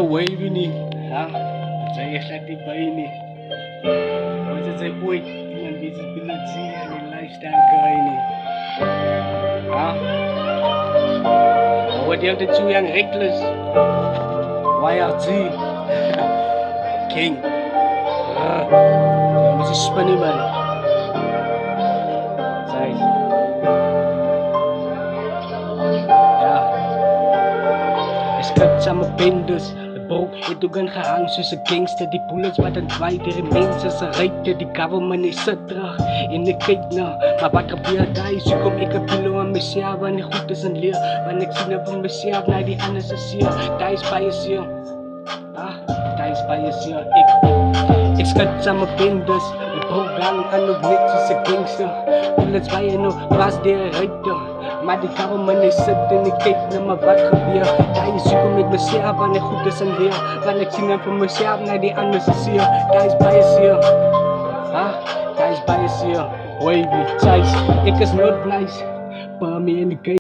wavy nie, ha? Sy glad nie by nie. Ons het sy ooit iemand bezig willen zien en die lifestyle guy nie. Ha? What you have to do, young reckless? YRT. King. Jy moet spin nie, man. Size. Ja. Es gibt samme binders. Bro, het ook in gehang soos 'n gangster. Die bullets wat in dwaai deur die mense se ryte. Die government is sit terug en ek kyk na. Maar wat gebeur daar? So kom ek 'n pilo aan myself en ek goed is in leer. Want ek sien op myself na die ander se seer. Daar is baie seer. Daar is baie seer. Ek skat samme binders. Die program kan ook net soos 'n gangster. Bullets baie nou was deur ryte. Maar die government is sit en ek kyk na maar wat gebeur. Daar is so kom ek myself en ek goed is in leer. Want ek sien op myself na die ander se seer. Daar is baie seer. Daar is baie seer. Wavy, size, ek is not nice. But me in the game.